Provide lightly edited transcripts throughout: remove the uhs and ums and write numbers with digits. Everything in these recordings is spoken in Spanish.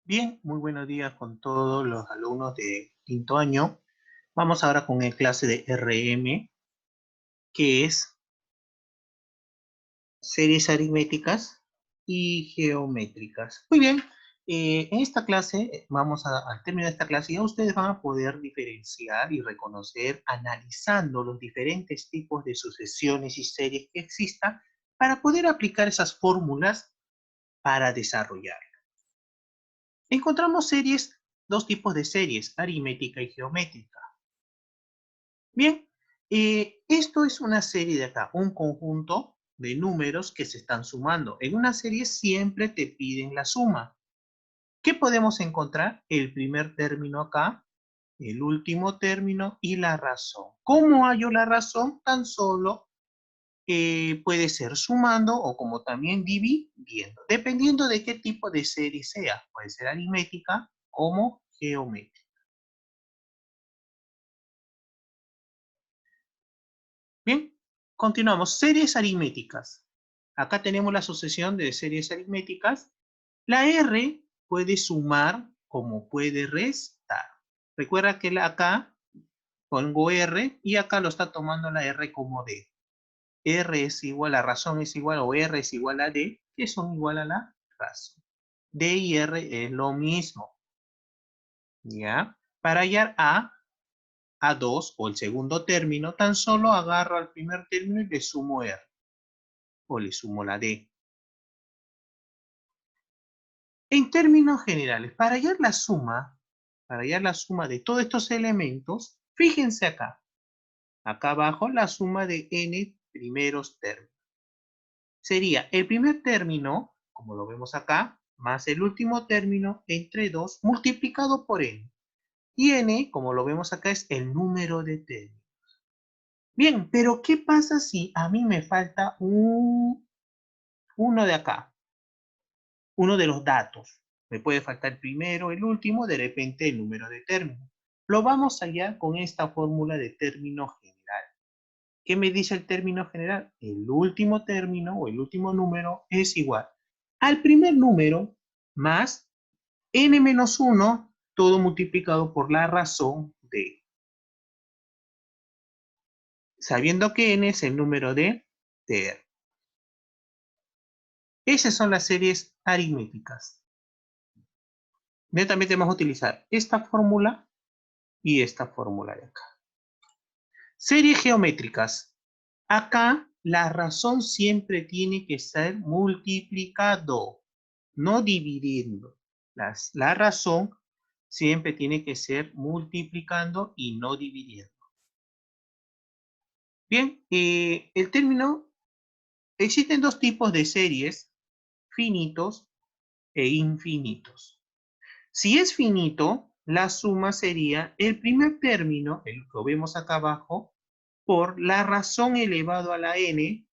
Bien, muy buenos días con todos los alumnos de quinto año. Vamos ahora con el clase de RM, que es series aritméticas y geométricas. Muy bien, en esta clase, al término de esta clase, ya ustedes van a poder diferenciar y reconocer, analizando los diferentes tipos de sucesiones y series que existan, para poder aplicar esas fórmulas para desarrollar. Encontramos dos tipos de series, aritmética y geométrica. Bien, esto es una serie de acá, un conjunto de números que se están sumando. En una serie siempre te piden la suma. ¿Qué podemos encontrar? El primer término acá, el último término y la razón. ¿Cómo hallo la razón? Tan solo puede ser sumando o como también dividiendo, dependiendo de qué tipo de serie sea. Puede ser aritmética como geométrica. Bien, continuamos. Series aritméticas. Acá tenemos la sucesión de series aritméticas. La R puede sumar como puede restar. Recuerda que acá pongo R y acá lo está tomando la R como D. R es igual a razón es igual o R es igual a D, que son igual a la razón. D y R es lo mismo. ¿Ya? Para hallar A2 o el segundo término, tan solo agarro al primer término y le sumo R. O le sumo la D. En términos generales, para hallar la suma de todos estos elementos, fíjense acá. Acá abajo la suma de n primeros términos. Sería el primer término, como lo vemos acá, más el último término entre 2 multiplicado por n. Y n, como lo vemos acá, es el número de términos. Bien, pero ¿qué pasa si a mí me falta uno de acá? Uno de los datos. Me puede faltar el primero, el último, de repente el número de términos. Lo vamos a hallar con esta fórmula de término general. ¿Qué me dice el término general? El último término o el último número es igual al primer número más n-1, todo multiplicado por la razón de. Sabiendo que n es el número de términos. Esas son las series aritméticas. Netamente vamos a utilizar esta fórmula y esta fórmula de acá. Series geométricas. Acá la razón siempre tiene que ser multiplicado, no dividiendo. La razón siempre tiene que ser multiplicando y no dividiendo. Bien, el término, existen dos tipos de series, finitos e infinitos. Si es finito, la suma sería el primer término, el que vemos acá abajo, por la razón elevado a la n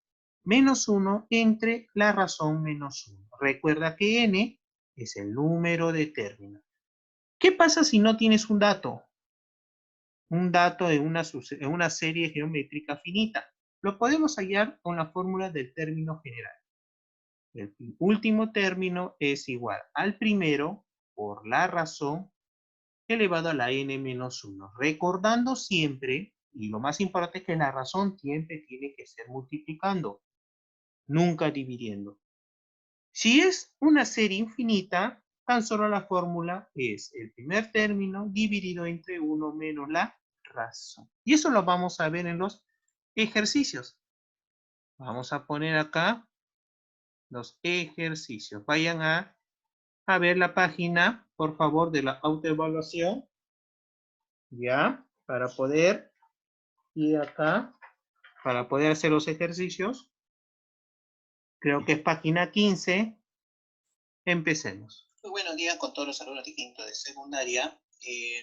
menos 1 entre la razón menos 1. Recuerda que n es el número de términos. ¿Qué pasa si no tienes un dato? Un dato en una serie geométrica finita. Lo podemos hallar con la fórmula del término general. El último término es igual al primero por la razón elevado a la n menos 1. Recordando siempre, y lo más importante es que la razón siempre tiene que ser multiplicando, nunca dividiendo. Si es una serie infinita, tan solo la fórmula es el primer término dividido entre 1 menos la razón. Y eso lo vamos a ver en los ejercicios. Vamos a poner acá los ejercicios. Vayan a ver la página, por favor, de la autoevaluación. Ya, para poder ir acá, para poder hacer los ejercicios. Creo que es página 15. Empecemos. Muy buenos días con todos los alumnos de quinto de secundaria.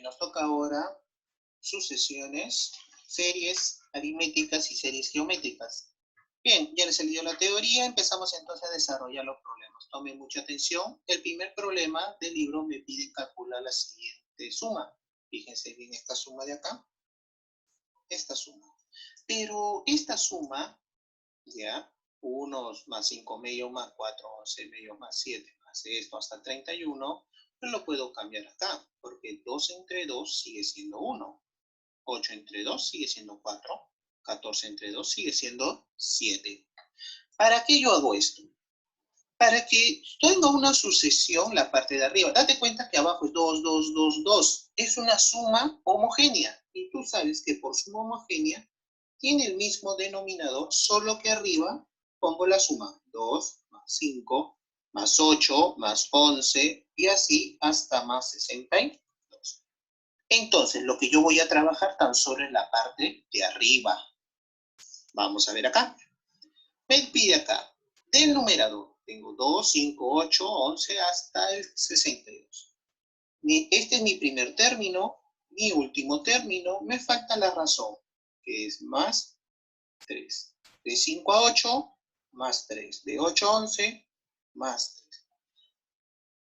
Nos toca ahora sucesiones, series aritméticas y series geométricas. Bien, ya les he leído la teoría, empezamos entonces a desarrollar los problemas. Tomen mucha atención. El primer problema del libro me pide calcular la siguiente suma. Fíjense bien esta suma de acá. Esta suma. Pero esta suma, ya, 1 más 5 medio más 4, 11 medio más 7 más esto hasta 31, Yo lo puedo cambiar acá, porque 2 entre 2 sigue siendo 1. 8 entre 2 sigue siendo 4. 14 entre 2 sigue siendo 7. ¿Para qué yo hago esto? Para que tenga una sucesión la parte de arriba. Date cuenta que abajo es 2, 2, 2, 2. Es una suma homogénea. Y tú sabes que por suma homogénea tiene el mismo denominador, solo que arriba pongo la suma. 2 más 5 más 8 más 11 y así hasta más 62. Entonces, lo que yo voy a trabajar tan solo es la parte de arriba. Vamos a ver acá. Me pide acá, del numerador, tengo 2, 5, 8, 11 hasta el 62. Este es mi primer término, mi último término, me falta la razón, que es más 3. De 5 a 8, más 3. De 8 a 11, más 3.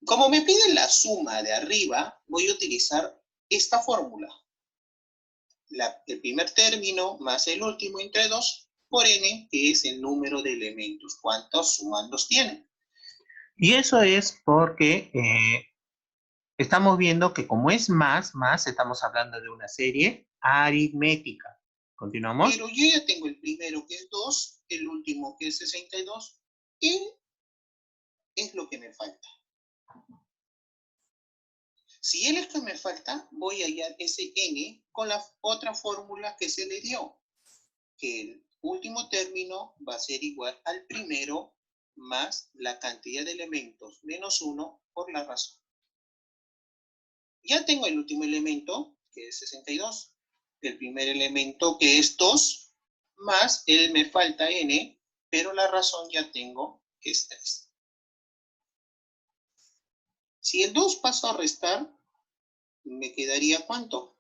Como me piden la suma de arriba, voy a utilizar esta fórmula. El primer término más el último entre 2 por n, que es el número de elementos. ¿Cuántos sumandos tienen? Y eso es porque estamos viendo que como es más, estamos hablando de una serie aritmética. ¿Continuamos? Pero yo ya tengo el primero que es 2, el último que es 62, y es lo que me falta. Si él es que me falta, voy a hallar ese n con la otra fórmula que se le dio, que el último término va a ser igual al primero más la cantidad de elementos menos 1 por la razón. Ya tengo el último elemento, que es 62. El primer elemento, que es 2, más él me falta n, pero la razón ya tengo, que es 3. Si el 2 paso a restar, me quedaría ¿cuánto?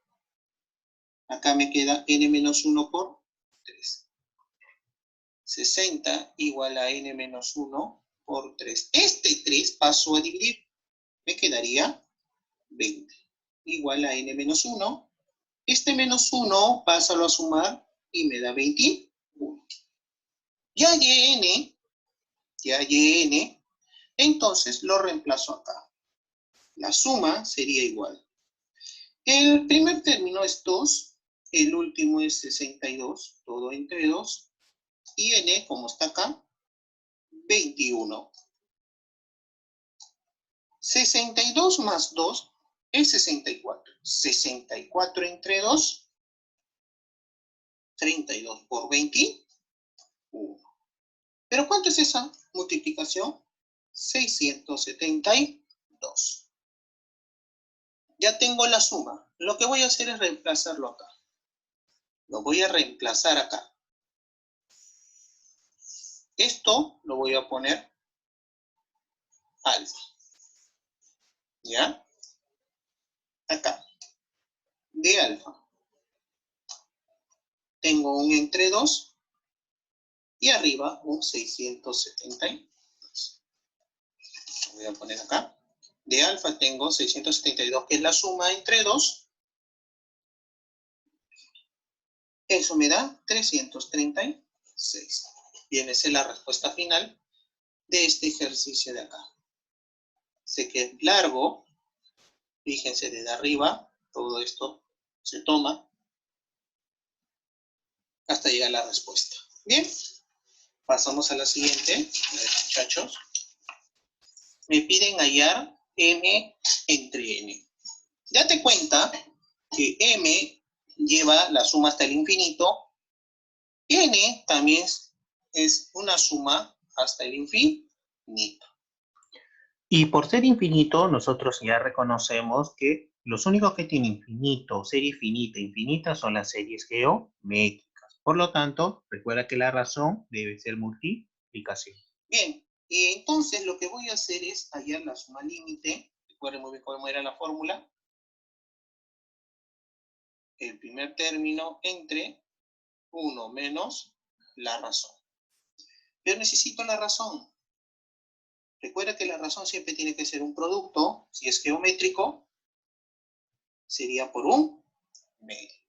Acá me queda n menos 1 por 3. 60 igual a n menos 1 por 3. Este 3 paso a dividir. Me quedaría 20. Igual a n menos 1. Este menos 1, pásalo a sumar y me da 21. Ya hallé n, entonces lo reemplazo acá. La suma sería igual. El primer término es 2, el último es 62, todo entre 2, y n, como está acá, 21. 62 más 2 es 64. 64 entre 2, 32 por 21. ¿Pero cuánto es esa multiplicación? 672. Ya tengo la suma. Lo que voy a hacer es reemplazarlo acá. Lo voy a reemplazar acá. Esto lo voy a poner alfa. ¿Ya? Acá. De alfa. Tengo un entre 2 y arriba un 672. Lo voy a poner acá. De alfa tengo 672, que es la suma entre 2. Eso me da 336. Viene a ser la respuesta final de este ejercicio de acá. Sé que es largo. Fíjense desde arriba. Todo esto se toma hasta llegar a la respuesta. Bien. Pasamos a la siguiente. A ver, muchachos. Me piden hallar m entre n. Date cuenta que m lleva la suma hasta el infinito. N también es una suma hasta el infinito. Y por ser infinito, nosotros ya reconocemos que los únicos que tienen infinito, serie finita, infinita son las series geométricas. Por lo tanto, recuerda que la razón debe ser multiplicación. Bien, y entonces lo que voy a hacer es hallar la suma límite. Recuerden muy bien cómo era la fórmula. El primer término entre 1 menos la razón. Pero necesito la razón. Recuerda que la razón siempre tiene que ser un producto. Si es geométrico, sería por un medio.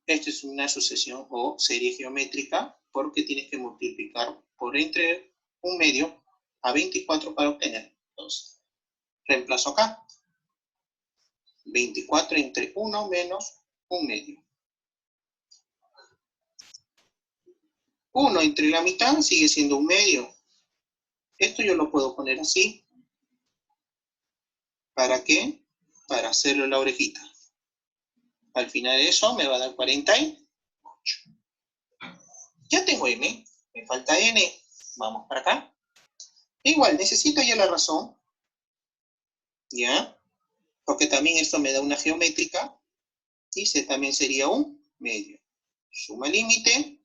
Esto es una sucesión o serie geométrica porque tienes que multiplicar por entre un medio a 24 para obtener 12. Reemplazo acá. 24 entre 1 menos 1 medio. 1 entre la mitad sigue siendo 1 medio. Esto yo lo puedo poner así. ¿Para qué? Para hacerlo la orejita. Al final de eso me va a dar 48. Ya tengo m, me falta n. Vamos para acá. Igual, necesito ya la razón. ¿Ya? Porque también esto me da una geométrica. Y C también sería 1 medio. Suma límite.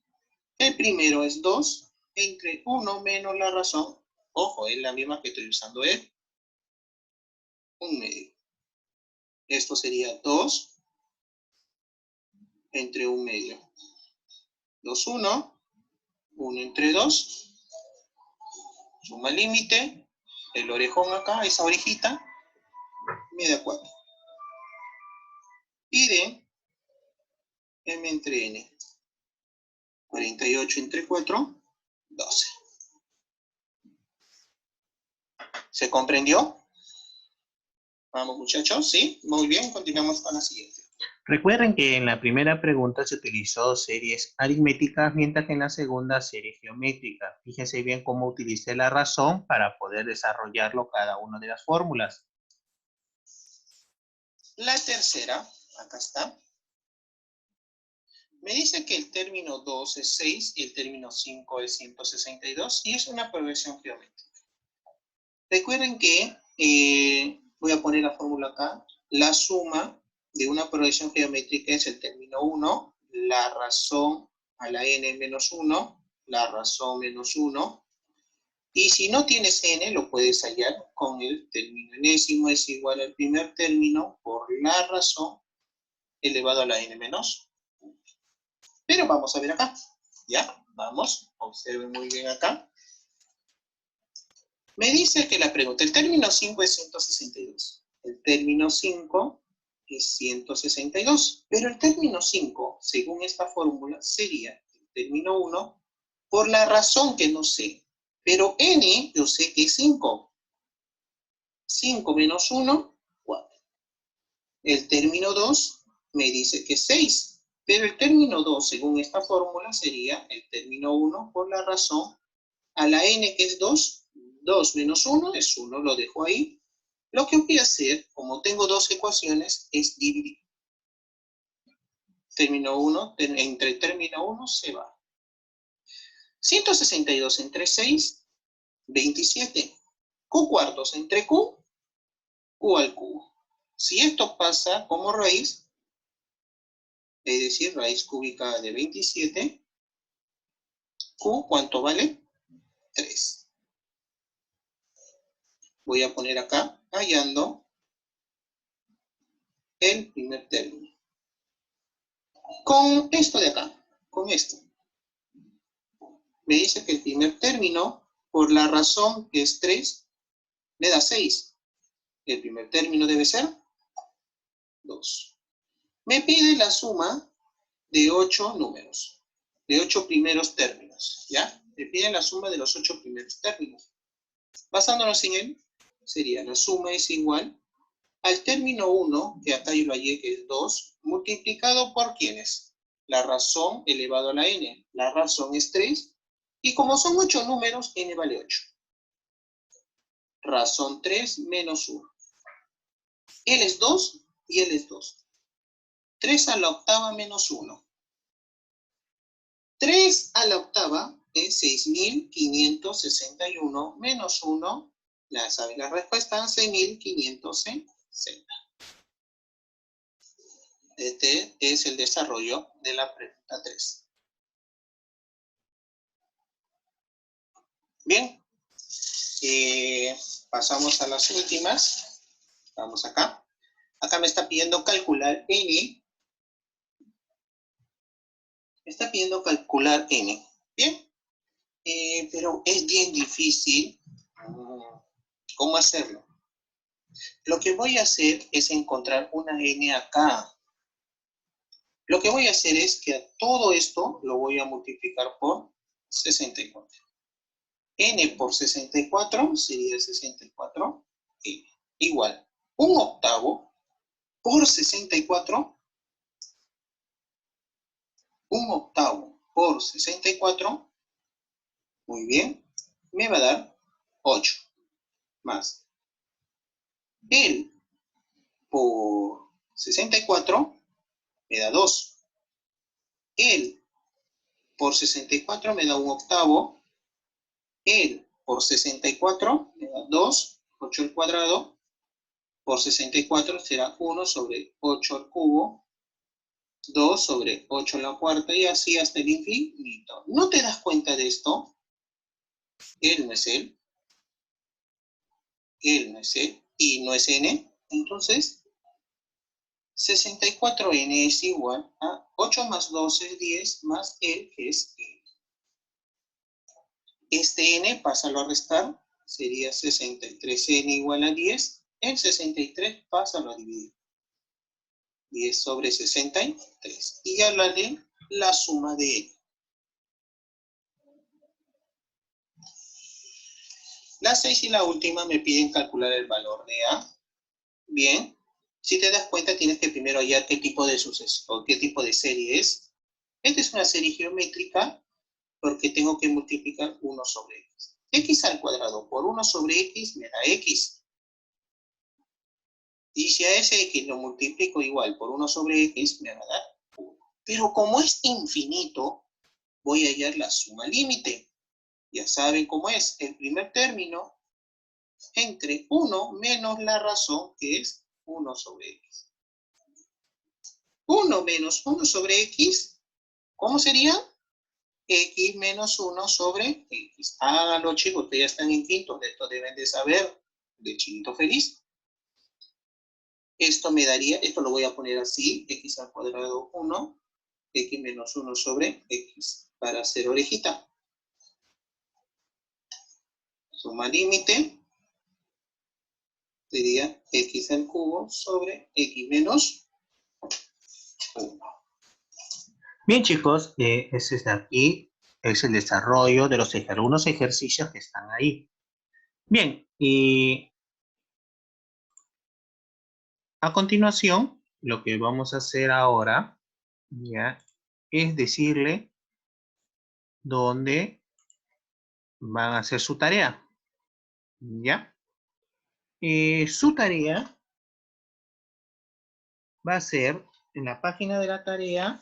El primero es 2 entre 1 menos la razón. Ojo, es la misma que estoy usando, es 1 medio. Esto sería 2 entre 1 medio. 2, 1. 1 entre 2. Suma límite. El orejón acá, esa orejita, me da 4. Pide m entre n. 48 entre 4, 12. ¿Se comprendió? Vamos, muchachos, ¿sí? Muy bien, continuamos con la siguiente. Recuerden que en la primera pregunta se utilizó series aritméticas, mientras que en la segunda serie geométrica. Fíjense bien cómo utilicé la razón para poder desarrollarlo cada una de las fórmulas. La tercera, acá está. Me dice que el término 2 es 6 y el término 5 es 162 y es una progresión geométrica. Recuerden que, voy a poner la fórmula acá, la suma de una progresión geométrica es el término 1, la razón a la n menos 1, la razón menos 1, y si no tienes n, lo puedes hallar con el término enésimo es igual al primer término por la razón elevado a la n menos 1. Pero vamos a ver acá, ¿ya? Vamos, observen muy bien acá. Me dice que la pregunta, el término 5 es 162. El término 5 es 162. Pero el término 5, según esta fórmula, sería el término 1 por la razón que no sé. Pero n yo sé que es 5. 5 menos 1, 4. El término 2 me dice que es 6. Pero el término 2, según esta fórmula, sería el término 1 por la razón a la n que es 2. 2 menos 1 es 1, lo dejo ahí. Lo que voy a hacer, como tengo dos ecuaciones, es dividir. Término 1, entre término 1 se va. 162 entre 6, 27. Q cuartos entre Q, Q al cubo. Si esto pasa como raíz, es decir, raíz cúbica de 27, Q, ¿cuánto vale? 3. Voy a poner acá, hallando el primer término. Con esto de acá, con esto. Me dice que el primer término, por la razón que es 3, me da 6. El primer término debe ser 2. Me pide la suma de 8 números, de 8 primeros términos, ¿ya? Me pide la suma de los 8 primeros términos. Basándonos en él, sería la suma es igual al término 1, que acá yo lo hallé que es 2, multiplicado por ¿quiénes? La razón elevado a la n. La razón es 3, y como son 8 números, n vale 8. Razón 3 menos 1. L es 2 y L es 2. 3 a la octava menos 1. 3 a la octava es 6.561 menos 1. Ya saben la respuesta, 6.560. Este es el desarrollo de la pregunta 3. Bien, pasamos a las últimas. Vamos acá. Acá me está pidiendo calcular n. Me está pidiendo calcular n. Bien, pero es bien difícil. ¿Cómo hacerlo? Lo que voy a hacer es encontrar una n acá. Lo que voy a hacer es que a todo esto lo voy a multiplicar por 64. n por 64 sería 64n. Igual, 1/8 por 64, 1/8 por 64, muy bien, me va a dar 8, más el por 64 me da 2, el por 64 me da 1/8, el por 64 me da 2, 8 al cuadrado, por 64 será 1 sobre 8 al cubo, 2 sobre 8 a la cuarta, y así hasta el infinito. ¿No te das cuenta de esto? Él no es él no es él, y no es n. Entonces, 64n es igual a 8 más 2 es 10, más él, que es él. Este n, pásalo a restar, sería 63n igual a 10. El 63, pásalo a dividir. 10 sobre 63. Y ya la de la suma de n. La 6 y la última me piden calcular el valor de a. Bien, si te das cuenta tienes que primero hallar qué tipo de suceso o qué tipo de serie es. Esta es una serie geométrica porque tengo que multiplicar 1 sobre x. X al cuadrado por 1 sobre x me da x. Y si a ese x lo multiplico igual por 1 sobre x, me va a dar 1. Pero como es infinito, voy a hallar la suma límite. Ya saben cómo es. El primer término entre 1 menos la razón, que es 1 sobre x. 1 menos 1 sobre x, ¿cómo sería? X menos 1 sobre x. Háganlo, chicos, ustedes ya están en quinto, de esto deben de saber, de chinito feliz. Esto me daría, esto lo voy a poner así, x al cuadrado 1, x menos 1 sobre x, para hacer orejita. Suma límite sería x al cubo sobre x menos 1. Bien, chicos, ese es de aquí, es el desarrollo de algunos ejercicios que están ahí. Bien, y a continuación, lo que vamos a hacer ahora, ya, es decirle dónde van a hacer su tarea, ¿ya? Su tarea va a ser, en la página de la tarea,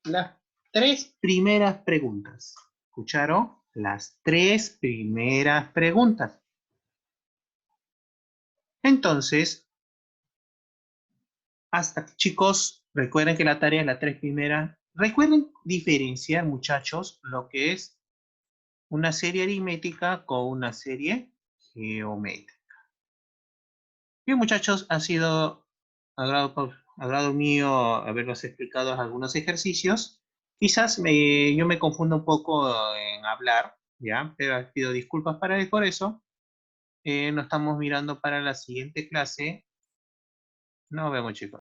las 3 primeras preguntas. ¿Escucharon? Las 3 primeras preguntas. Entonces, hasta chicos, recuerden que la tarea es la 3 primeras. Recuerden diferenciar, muchachos, lo que es una serie aritmética con una serie geométrica. Bien, muchachos, ha sido agrado mío haberlos explicado algunos ejercicios. Quizás yo me confundo un poco en hablar, ¿ya? Pero pido disculpas por eso. Nos estamos mirando para la siguiente clase. Nos vemos, chicos.